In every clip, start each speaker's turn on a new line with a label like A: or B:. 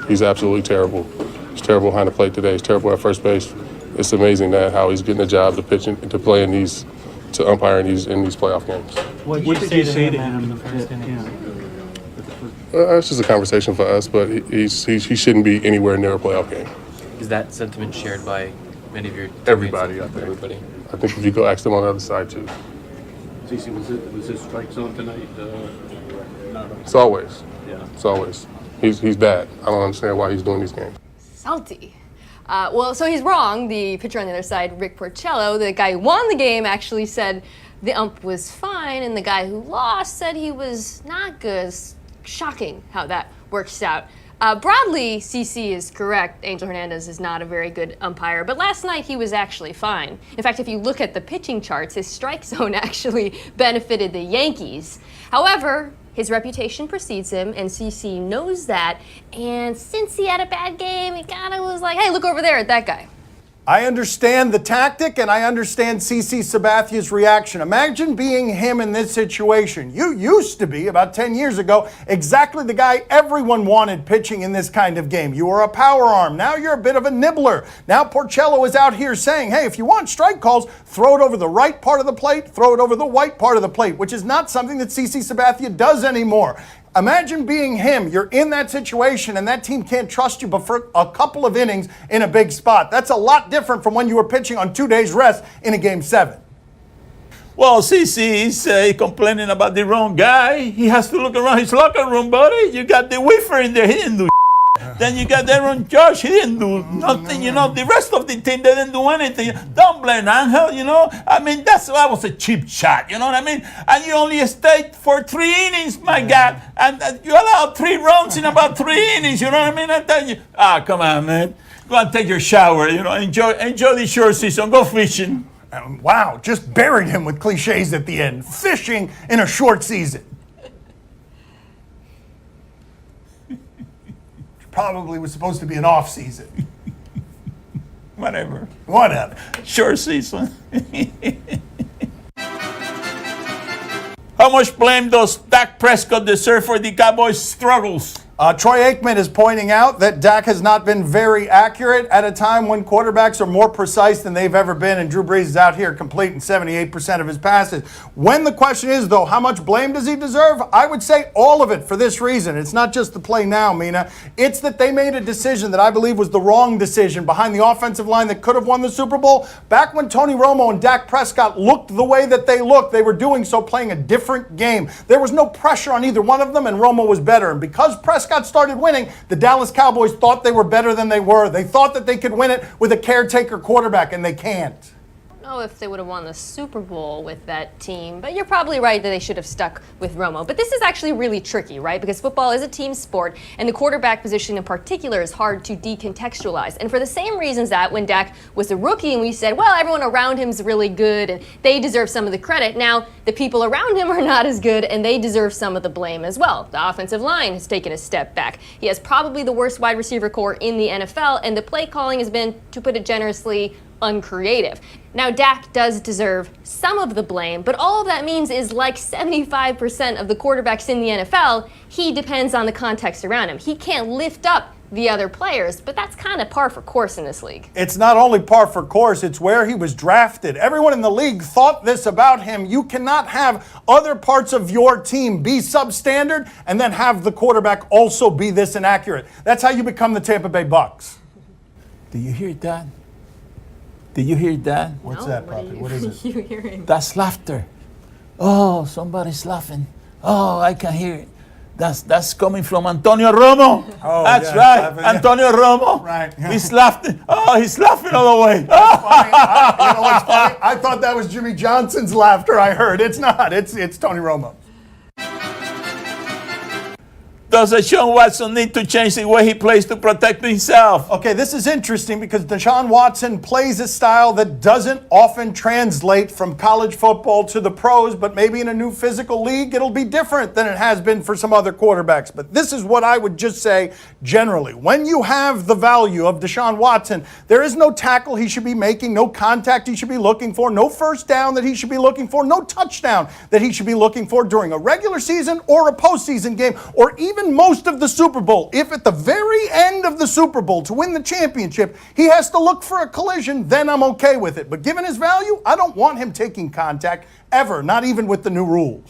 A: He's absolutely terrible. He's terrible behind the plate today. He's terrible at first base. It's amazing that how he's getting a job to pitch and to play to umpire in these playoff games.
B: What did you say to him in the first inning?
A: It's just a conversation for us, but he shouldn't be anywhere near a playoff game.
C: Is that sentiment shared by many of your teammates?
A: Everybody, I think.
C: Everybody.
A: I think if you go ask them on the other side too.
D: CC, was his strike zone tonight?
A: It's always.
D: Yeah.
A: It's always. He's bad. I don't understand why he's doing these games.
E: Salty. So he's wrong. The pitcher on the other side, Rick Porcello, the guy who won the game, actually said the ump was fine, and the guy who lost said he was not good. It's shocking how that works out. Broadly, CC is correct. Angel Hernandez is not a very good umpire, but last night he was actually fine. In fact, if you look at the pitching charts, his strike zone actually benefited the Yankees. However, his reputation precedes him, and CC knows that. And since he had a bad game, he kind of was like, hey, look over there at that guy.
F: I understand the tactic, and I understand CC Sabathia's reaction. Imagine being him in this situation. You used to be, about 10 years ago, exactly the guy everyone wanted pitching in this kind of game. You were a power arm. Now you're a bit of a nibbler. Now Porcello is out here saying, hey, if you want strike calls, throw it over the right part of the plate, throw it over the white part of the plate, which is not something that CC Sabathia does anymore. Imagine being him. You're in that situation, and that team can't trust you but for a couple of innings in a big spot. That's a lot different from when you were pitching on 2 days rest in a Game 7.
G: Well, CC is complaining about the wrong guy. He has to look around his locker room, buddy. You got the whiffer in there. He didn't do Then you got Aaron Josh. He didn't do nothing, The rest of the team, they didn't do anything. Don't blame Angel, I mean, that was a cheap shot, you know what I mean? And you only stayed for 3 innings, my God. And you allowed 3 runs in about 3 innings, you know what I mean? I tell you, come on, man. Go and take your shower, Enjoy the short season. Go fishing.
F: Wow, just buried him with cliches at the end. Fishing in a short season. Probably was supposed to be an off season.
G: Whatever.
F: Whatever.
G: Short season. How much blame does Dak Prescott deserve for the Cowboys' struggles?
F: Troy Aikman is pointing out that Dak has not been very accurate at a time when quarterbacks are more precise than they've ever been, and Drew Brees is out here completing 78% of his passes. When the question is, though, how much blame does he deserve? I would say all of it for this reason. It's not just the play now, Mina. It's that they made a decision that I believe was the wrong decision behind the offensive line that could have won the Super Bowl. Back when Tony Romo and Dak Prescott looked the way that they looked, they were doing so playing a different game. There was no pressure on either one of them, and Romo was better. And because Prescott started winning, the Dallas Cowboys thought they were better than they were. They thought that they could win it with a caretaker quarterback, and they can't.
E: I don't know if they would have won the Super Bowl with that team, but you're probably right that they should have stuck with Romo. But this is actually really tricky, right? Because football is a team sport, and the quarterback position in particular is hard to decontextualize. And for the same reasons that when Dak was a rookie and we said, well, everyone around him's really good and they deserve some of the credit, now the people around him are not as good and they deserve some of the blame as well. The offensive line has taken a step back. He has probably the worst wide receiver core in the NFL, and the play calling has been, to put it generously, uncreative. Now, Dak does deserve some of the blame, but all that means is like 75% of the quarterbacks in the NFL, he depends on the context around him. He can't lift up the other players, but that's kind of par for course in this league.
F: It's not only par for course, it's where he was drafted. Everyone in the league thought this about him. You cannot have other parts of your team be substandard and then have the quarterback also be this inaccurate. That's how you become the Tampa Bay Bucks.
G: Do you hear that? Did you hear that?
F: What's that, Poppy? What is it?
E: You hearing?
G: That's laughter. Oh, somebody's laughing. Oh, I can hear it. That's coming from Antonio Romo.
F: Oh,
G: that's
F: yeah,
G: right,
F: laughing, yeah.
G: Antonio Romo.
F: Right.
G: He's laughing. Oh, he's laughing all the way.
F: Funny. You know what's funny? I thought that was Jimmy Johnson's laughter. I heard it's not. It's Tony Romo.
G: Does Deshaun Watson need to change the way he plays to protect himself?
F: Okay, this is interesting because Deshaun Watson plays a style that doesn't often translate from college football to the pros, but maybe in a new physical league, it'll be different than it has been for some other quarterbacks. But this is what I would just say generally. When you have the value of Deshaun Watson, there is no tackle he should be making, no contact he should be looking for, no first down that he should be looking for, no touchdown that he should be looking for during a regular season or a postseason game, or even even most of the Super Bowl, if at the very end of the Super Bowl to win the championship, he has to look for a collision, then I'm okay with it. But given his value, I don't want him taking contact ever, not even with the new rules.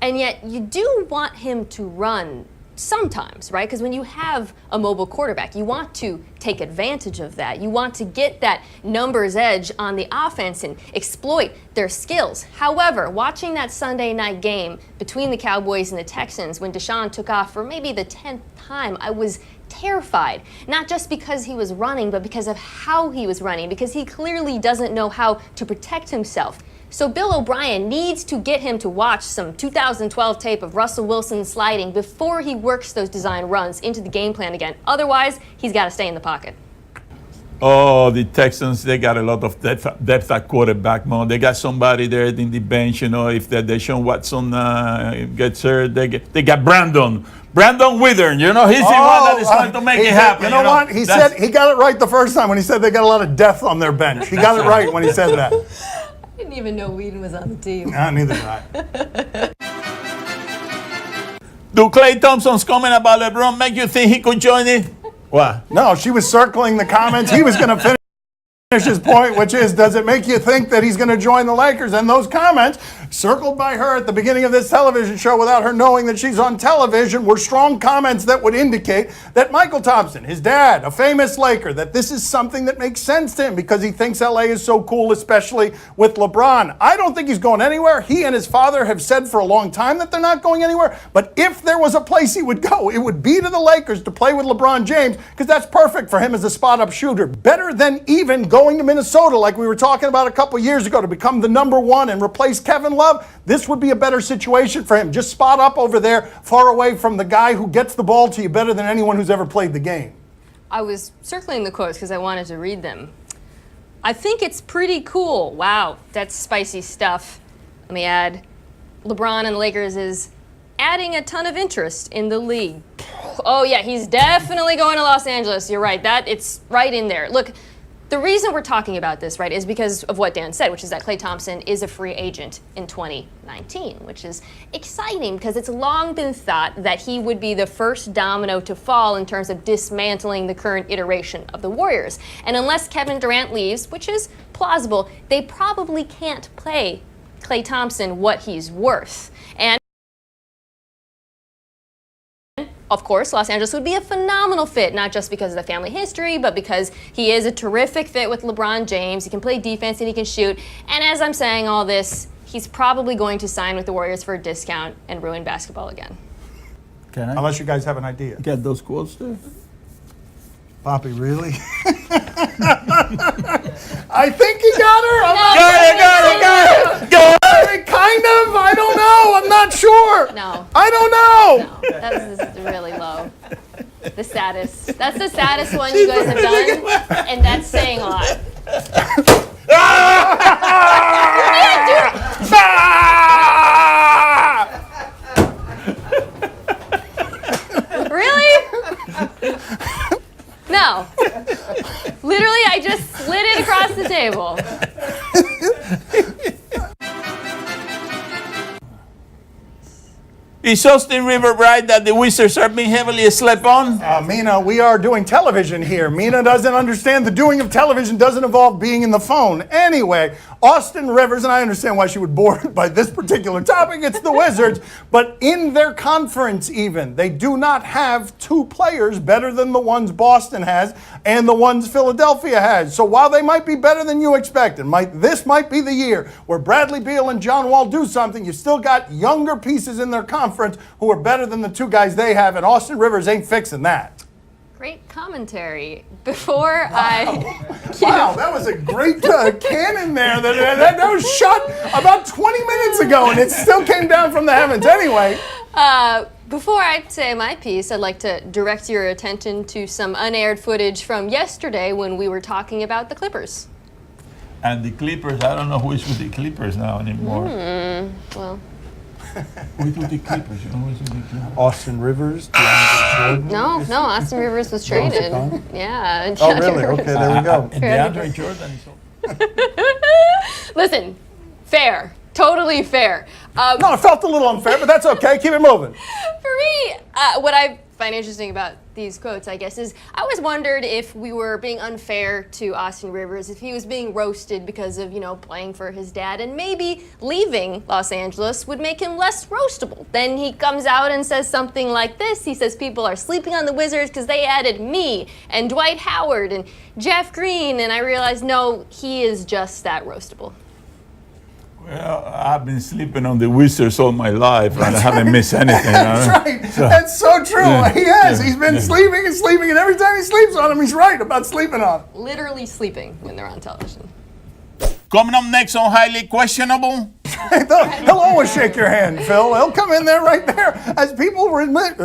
E: And yet you do want him to run sometimes, right? Because when you have a mobile quarterback, you want to take advantage of that. You want to get that numbers edge on the offense and exploit their skills. However, watching that Sunday night game between the Cowboys and the Texans when Deshaun took off for maybe the 10th time, I was terrified. Not just because he was running, but because of how he was running, because he clearly doesn't know how to protect himself. So Bill O'Brien needs to get him to watch some 2012 tape of Russell Wilson sliding before he works those design runs into the game plan again. Otherwise, he's got to stay in the pocket.
G: Oh, the Texans, they got a lot of depth at quarterback, man. They got somebody there in the bench, you know, if that Deshaun Watson gets hurt, they got Brandon Withern, you know, he's the one that is going to make it happen.
F: You know what? He said he got it right the first time when he said they got a lot of depth on their bench. He got it right when he said that.
E: I didn't even know Whedon was on the team.
F: Neither did I.
G: Do Klay Thompson's comment about LeBron make you think he could join it? What?
F: No, she was circling the comments. He was going to finish his point, which is, does it make you think that he's going to join the Lakers? And those comments, circled by her at the beginning of this television show without her knowing that she's on television, were strong comments that would indicate that Michael Thompson, his dad, a famous Laker, that this is something that makes sense to him because he thinks LA is so cool, especially with LeBron. I don't think he's going anywhere. He and his father have said for a long time that they're not going anywhere. But if there was a place he would go, it would be to the Lakers to play with LeBron James, because that's perfect for him as a spot-up shooter. Better than even going to Minnesota like we were talking about a couple years ago to become the number one and replace Kevin Love. This would be a better situation for him. Just spot up over there, far away from the guy who gets the ball to you better than anyone who's ever played the game.
E: I was circling the quotes because I wanted to read them. I think it's pretty cool. Wow, that's spicy stuff. Let me add, LeBron and the Lakers is adding a ton of interest in the league. Oh yeah, he's definitely going to Los Angeles. You're right, it's right in there. Look, the reason we're talking about this, right, is because of what Dan said, which is that Klay Thompson is a free agent in 2019, which is exciting because it's long been thought that he would be the first domino to fall in terms of dismantling the current iteration of the Warriors. And unless Kevin Durant leaves, which is plausible, they probably can't play Klay Thompson what he's worth. And of course, Los Angeles would be a phenomenal fit, not just because of the family history, but because he is a terrific fit with LeBron James. He can play defense and he can shoot. And as I'm saying all this, he's probably going to sign with the Warriors for a discount and ruin basketball again.
G: Can I
F: Unless you guys have an idea.
G: get those quotes there?
F: Poppy, really? I think he got her. I'm not
G: Got it.
F: kind of. I don't know. I'm not sure.
E: No.
F: I don't know.
E: No, that's really low. The saddest. That's the saddest one you guys have done, and that's saying a lot. Really? No. Literally, I just slid it across the table.
G: Is Austin River right that the Wizards are being heavily slept on?
F: Mina, we are doing television here. Mina doesn't understand the doing of television doesn't involve being in the phone. Anyway, Austin Rivers, and I understand why she would bored by this particular topic, it's the Wizards, but in their conference even, they do not have two players better than the ones Boston has and the ones Philadelphia has. So while they might be better than you expected, this might be the year where Bradley Beal and John Wall do something, you still got younger pieces in their conference who are better than the two guys they have, and Austin Rivers ain't fixing that.
E: Great commentary. Before I...
F: Wow, that was a great cannon there. That was shot about 20 minutes ago, and it still came down from the heavens. Anyway.
E: Before I say my piece, I'd like to direct your attention to some unaired footage from yesterday when we were talking about the Clippers.
G: And the Clippers, I don't know who is with the Clippers now anymore.
E: Well...
G: Who is with the Clippers? You know who is with the Clippers?
F: Austin Rivers.
E: No, Austin Rivers was traded. Yeah.
F: Oh, really? Okay, there we go.
G: And DeAndre Jordan is
E: Listen, fair. totally fair.
F: No, it felt a little unfair, but that's okay. Keep it moving.
E: For me, what I find interesting about these quotes, I guess, is I always wondered if we were being unfair to Austin Rivers, if he was being roasted because of, playing for his dad, and maybe leaving Los Angeles would make him less roastable. Then he comes out and says something like this. He says people are sleeping on the Wizards because they added me and Dwight Howard and Jeff Green, and I realized, no, he is just that roastable.
G: Well, I've been sleeping on the Wizards all my life, and I haven't missed anything.
F: That's right. That's so true. He has. He's been sleeping, and every time he sleeps on him, he's right about sleeping on him.
E: Literally sleeping when they're on television.
G: Coming up next on Highly Questionable.
F: He'll always shake your hand, Phil. He'll come in there right there as people remit.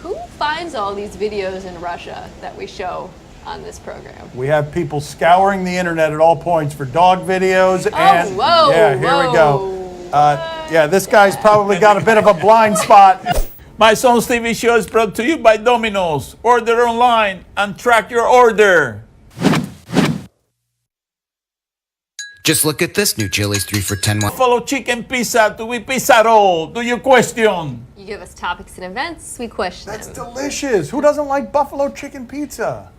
E: Who finds all these videos in Russia that we show on this program?
F: We have people scouring the internet at all points for dog videos. And
E: whoa,
F: yeah, here we go. This guy's probably got a bit of a blind spot.
G: My son's TV show is brought to you by Domino's. Order online and track your order.
H: Just look at this new Chili's 3 for $10.
G: Buffalo chicken pizza to be pizza roll. Do you question?
E: You give us topics and events, we question
F: That's
E: them.
F: delicious. Who doesn't like buffalo chicken pizza?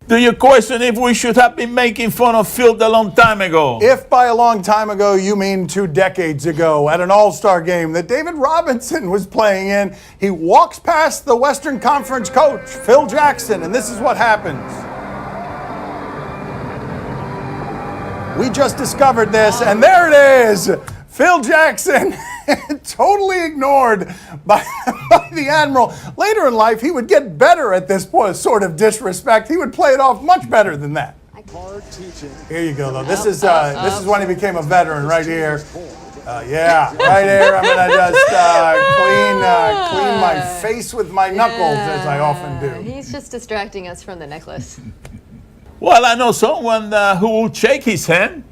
G: Do you question if we should have been making fun of Field a long time ago?
F: If by a long time ago you mean 2 decades ago at an all-star game that David Robinson was playing in, he walks past the Western Conference coach, Phil Jackson, and this is what happens. We just discovered this, and there it is. Phil Jackson, totally ignored by the Admiral. Later in life, he would get better at this sort of disrespect. He would play it off much better than that. Here you go, though. This is when he became a veteran, right here. Right here. I'm gonna just clean my face with my knuckles, as I often do.
E: He's just distracting us from the necklace.
G: Well, I know someone who will shake his hand.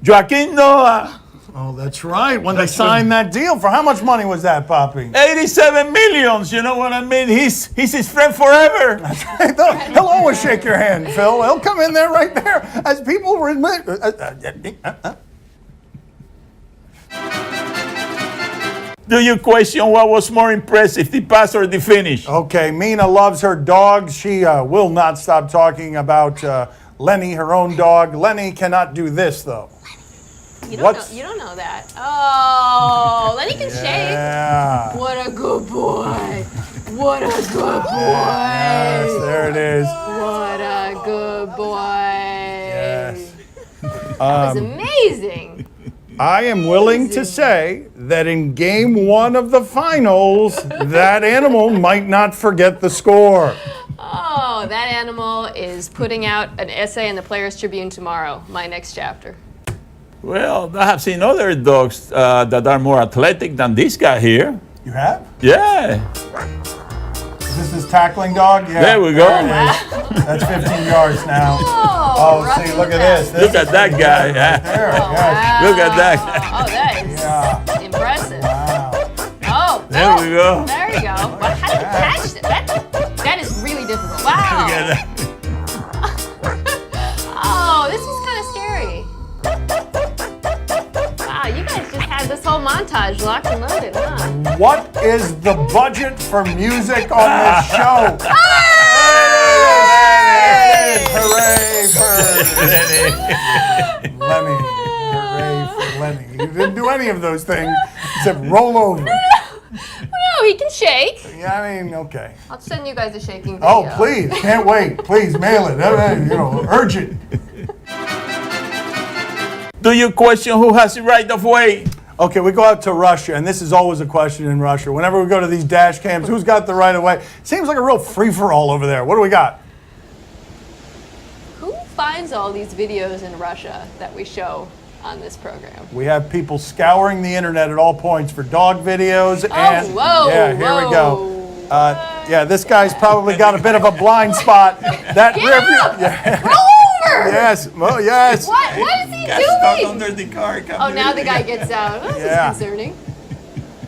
G: Joaquin Noah.
F: Oh, that's right. When they signed that deal, for how much money was that, Poppy?
G: 87 million, you know what I mean? He's his friend forever.
F: That's right. He'll always shake your hand, Phil. He'll come in there right there as people remit.
G: Do you question what was more impressive, the pass or the finish?
F: Okay, Mina loves her dog. She will not stop talking about Lenny, her own dog. Lenny cannot do this, though.
E: You don't know that. Oh, Lenny can shake.
F: Yeah.
E: What a good boy. What a good boy.
F: Yes, there it is.
E: What a good boy.
F: Yes.
E: That was amazing.
F: I am willing to say that in game 1 of the finals, that animal might not forget the score.
E: Oh, that animal is putting out an essay in the Players Tribune tomorrow, my next chapter.
G: Well, I have seen other dogs that are more athletic than this guy here.
F: You have?
G: Yeah.
F: Is this his tackling dog? Yeah.
G: There we go.
F: There it is. That's 15 yards now.
E: Oh,
F: See, look at this.
G: Look at that guy.
F: There,
E: Oh,
F: yes.
G: Look at that.
E: Oh, that is
F: Yeah.
E: impressive.
F: Wow.
E: Oh,
G: There we go.
E: There you go. Wow, how did you catch that? That is really difficult. Wow.
G: Look at that.
E: Oh, this was kind of scary. Wow, you guys just had this whole montage locked and loaded, huh?
F: What is the budget for music on this show? Hooray for Lenny. Hooray for Lenny. You didn't do any of those things except roll over.
E: No, he can shake.
F: Yeah, I mean, okay.
E: I'll send you guys a shaking video.
F: Oh, please. Can't wait. Please mail it. Urgent.
G: Do you question who has the right of way?
F: Okay, we go out to Russia, and this is always a question in Russia. Whenever we go to these dash cams, who's got the right of way? Seems like a real free-for-all over there. What do we got?
E: Who finds all these videos in Russia that we show on this program?
F: We have people scouring the internet at all points for dog videos. And
E: whoa,
F: yeah, here we go. This guy's probably got a bit of a blind spot. That
E: Roll over!
F: Yes. Well, yes.
E: What is he
G: Got stuck
E: doing?
G: under the car.
E: Oh, now the guy gets out. Oh, this
F: Yeah.
E: is concerning.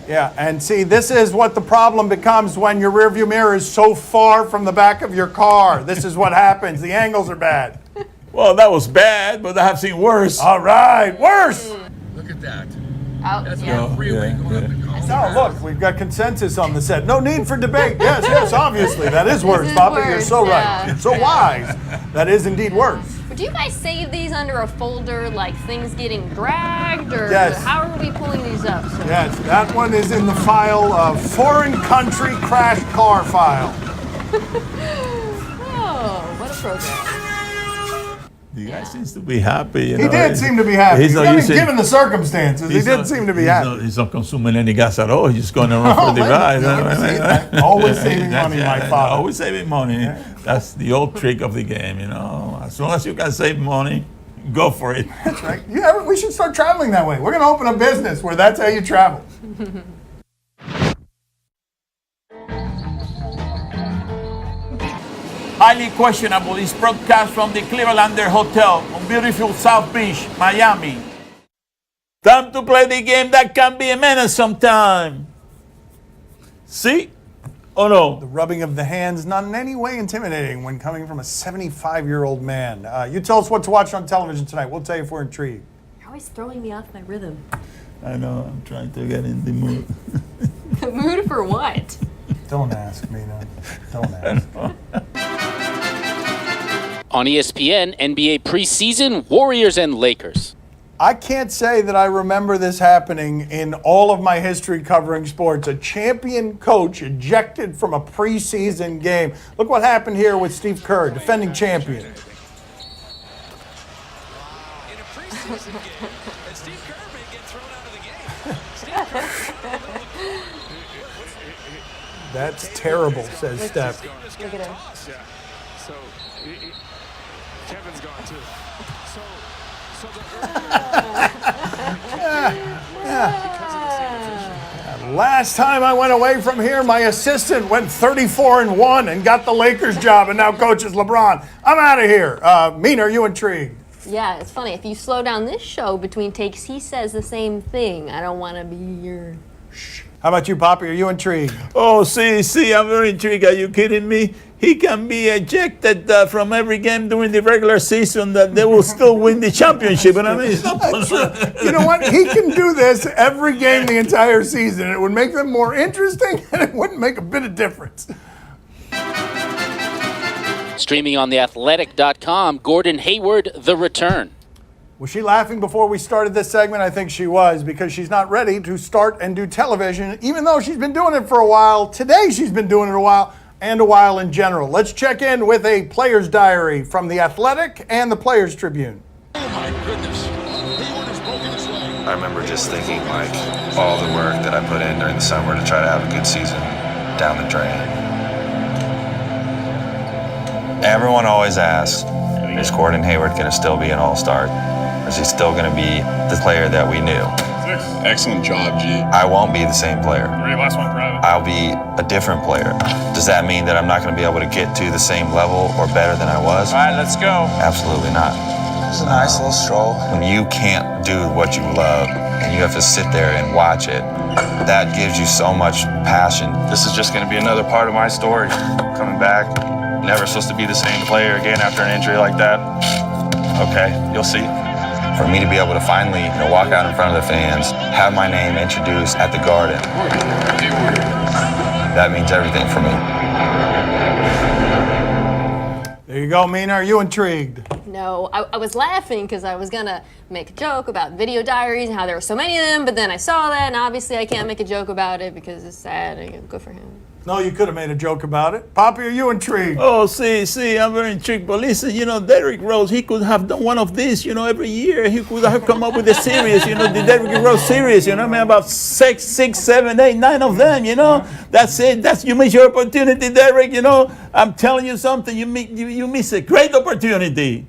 F: Yeah, and see, this is what the problem becomes when your rearview mirror is so far from the back of your car. This is what happens. The angles are bad.
G: Well, that was bad, but I have seen worse.
F: All right, worse.
I: Look at that.
E: Out, yeah.
I: Freeway going up the Colorado.
F: Oh, look, we've got consensus on the set. No need for debate. Yes, obviously. That is worse,
E: is
F: Papa. You're
E: worse,
F: so
E: yeah.
F: right. You're so wise. That is indeed worse.
E: But do you guys save these under a folder like things getting dragged, or
F: Yes.
E: how are we pulling these up? So
F: Yes, that one is in the file of foreign country crash car file.
E: Oh, what a program.
G: The guy seems to be happy.
F: He did seem to be happy.
G: He's not
F: I mean,
G: using-
F: given the circumstances, he
G: He's
F: did
G: not-
F: seem to be
G: he's
F: happy.
G: not- He's not consuming any gas at all. He's just going around for the
F: man,
G: ride.
F: always saving money, my father.
G: Always saving money. That's the old trick of the game, you know. As long as you can save money, go for it.
F: That's right. Yeah, we should start traveling that way. We're going to open a business where that's how you travel.
G: Highly questionable is broadcast from the Clevelander Hotel on beautiful South Beach, Miami. Time to play the game that can be a menace sometime. See? Oh no.
F: The rubbing of the hands, not in any way intimidating when coming from a 75-year-old man. You tell us what to watch on television tonight. We'll tell you if we're intrigued.
E: You're always throwing me off my rhythm.
G: I know, I'm trying to get in the mood.
E: The mood for what?
F: Don't ask me, no. Don't ask.
J: On ESPN, NBA preseason, Warriors and Lakers.
F: I can't say that I remember this happening in all of my history covering sports. A champion coach ejected from a preseason game. Look what happened here with Steve Kerr, defending champion.
I: In a preseason game, and Steve Kerr may get thrown out of the game. Steve Kerr.
F: That's terrible, says Steph.
E: Look at him.
I: Yeah. So Kevin's gone too. So
F: Last time I went away from here, my assistant went 34-1 and got the Lakers job and now coaches LeBron. I'm out of here. Mina, are you intrigued?
E: Yeah, it's funny. If you slow down this show between takes, he says the same thing. I don't want to be your...
F: How about you, Poppy? Are you intrigued?
G: Oh, see, I'm very intrigued. Are you kidding me? He can be ejected from every game during the regular season that they will still win the championship. And I mean, it's not
F: You know what? He can do this every game the entire season. It would make them more interesting, and it wouldn't make a bit of difference.
J: Streaming on theathletic.com, Gordon Hayward, The Return.
F: Was she laughing before we started this segment? I think she was, because she's not ready to start and do television, even though she's been doing it for a while. Today she's been doing it a while, and a while in general. Let's check in with a player's diary from The Athletic and the Players Tribune.
I: oh my goodness. Hayward has broken his leg.
K: I remember just thinking, like, all the work that I put in during the summer to try to have a good season down the drain. Everyone always asks, is Gordon Hayward going to still be an all-star? Is he still going to be the player that we knew?
L: Excellent job, G.
K: I won't be the same player.
L: Last one, private.
K: I'll be a different player. Does that mean that I'm not going to be able to get to the same level or better than I was?
L: All right, let's go.
K: Absolutely not. It's a nice little stroll. When you can't do what you love and you have to sit there and watch it, that gives you so much passion.
L: This is just going to be another part of my story. Coming back, never supposed to be the same player again after an injury like that. Okay, you'll see.
K: For me to be able to finally, walk out in front of the fans, have my name introduced at the Garden, that means everything for me.
F: There you go, Mina. Are you intrigued?
E: No, I was laughing because I was going to make a joke about video diaries and how there were so many of them, but then I saw that, and obviously I can't make a joke about it because it's sad and good for him.
F: No, you could have made a joke about it. Poppy, are you intrigued?
G: Oh, see, I'm very intrigued. But listen, Derrick Rose, he could have done one of these, every year. He could have come up with a series, the Derrick Rose series, about 6, 7, 8, 9 of them, That's it. You miss your opportunity, Derrick, I'm telling you something. You miss a great opportunity.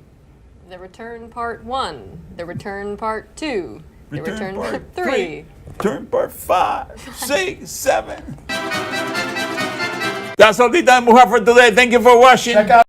E: The Return Part 1, The Return Part 2, The Return
G: Part
E: Part 3.
G: Return Part 5, 6, 7. That's all the time we have for today. Thank you for watching.
F: Check out